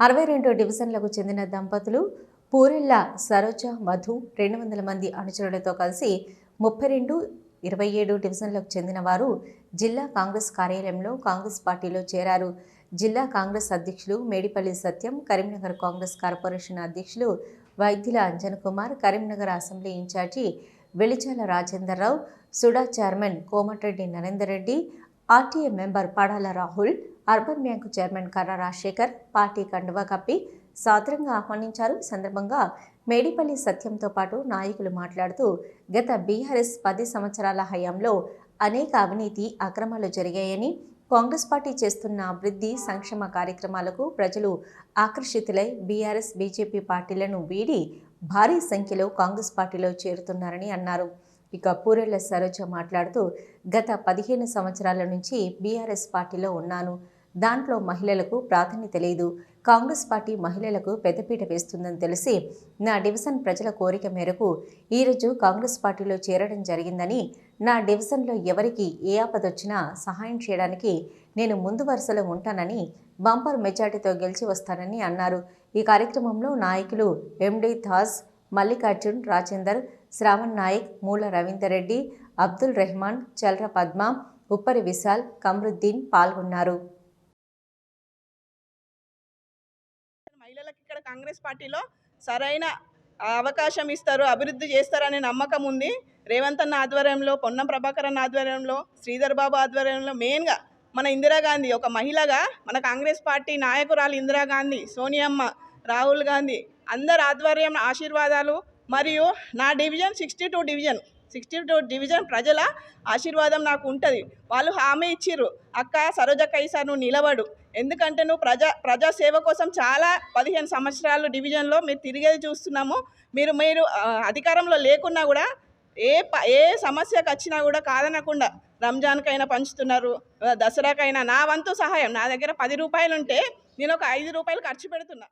62 డివిజన్లకు చెందిన దంపతులు పూరెళ్ల సరోజ మధు 200 మంది అనుచరులతో కలిసి 32, 27 డివిజన్లకు చెందిన వారు జిల్లా కాంగ్రెస్ కార్యాలయంలో కాంగ్రెస్ పార్టీలో చేరారు. జిల్లా కాంగ్రెస్ అధ్యక్షులు మేడిపల్లి సత్యం, కరీంనగర్ కాంగ్రెస్ కార్పొరేషన్ అధ్యక్షులు Vaidyula Anjan Kumar, Karimnagar assembly incharge Velichala Rajender Rao, SUDA chairman Komatireddy Narender Reddy, RTA member Padala Rahul, urban bank chairman Karra Rajashekar party కండువా కప్పి సాదరంగా ఆహ్వానించారు. సందర్భంగా మేడిపల్లి సత్యంతో పాటు నాయకులు మాట్లాడుతూ గత బీఆర్ఎస్ 10 సంవత్సరాల హయాంలో అనేక అవినీతి అక్రమాలు జరిగాయని, కాంగ్రెస్ పార్టీ చేస్తున్న అభివృద్ధి సంక్షేమ కార్యక్రమాలకు ప్రజలు ఆకర్షితులై బీఆర్ఎస్ బీజేపీ పార్టీలను వీడి భారీ సంఖ్యలో కాంగ్రెస్ పార్టీలో చేరుతున్నారని అన్నారు. ఇక పూరెళ్ల సరోజ మాట్లాడుతూ గత 15 సంవత్సరాల నుంచి బీఆర్ఎస్ పార్టీలో ఉన్నాను. దాంట్లో మహిళలకు ప్రాధాన్యత లేదు. కాంగ్రెస్ పార్టీ మహిళలకు పెద్దపీట వేస్తుందని తెలిసి నా డివిజన్ ప్రజల కోరిక మేరకు ఈరోజు కాంగ్రెస్ పార్టీలో చేరడం జరిగిందని, నా డివిజన్లో ఎవరికి ఏ ఆపదొచ్చినా సహాయం చేయడానికి నేను ముందు వరుసలో ఉంటానని, బంపర్ మెజార్టీతో గెలిచి వస్తానని అన్నారు. ఈ కార్యక్రమంలో నాయకులు ఎండి థాజ్, మల్లికార్జున్, రాజేందర్, శ్రావణ్ నాయక్, మూల రవీందర్ రెడ్డి, అబ్దుల్ రెహమాన్, చల్ర పద్మ, ఉప్పరి విశాల్, కమరుద్దీన్ పాల్గొన్నారు. మహిళలకు ఇక్కడ కాంగ్రెస్ పార్టీలో సరైన అవకాశం ఇస్తారు, అభివృద్ధి చేస్తారనే నమ్మకం ఉంది. రేవంత్ అన్న ఆధ్వర్యంలో, పొన్నం ప్రభాకర్ అన్న ఆధ్వర్యంలో, శ్రీధర్ బాబు ఆధ్వర్యంలో, మెయిన్గా మన ఇందిరాగాంధీ ఒక మహిళగా మన కాంగ్రెస్ పార్టీ నాయకురాలు ఇందిరాగాంధీ, సోనియమ్మ, రాహుల్ గాంధీ అందరి ఆధ్వర్యం ఆశీర్వాదాలు మరియు నా డివిజన్ 62 డివిజన్ ప్రజల ఆశీర్వాదం నాకు ఉంటుంది. వాళ్ళు హామీ ఇచ్చిర్రు, అక్క సరోజక్క ఈసారి నువ్వు నిలబడు, ఎందుకంటే నువ్వు ప్రజాసేవ కోసం చాలా 15 సంవత్సరాలు డివిజన్లో మీరు తిరిగేది చూస్తున్నాము. మీరు అధికారంలో లేకున్నా కూడా ఏ సమస్యకు వచ్చినా కూడా కాదనకుండా రంజాన్కైనా పంచుతున్నారు, దసరాకైనా నా వంతు సహాయం. నా దగ్గర 10 రూపాయలు ఉంటే నేను ఒక 5 రూపాయలు ఖర్చు పెడుతున్నా.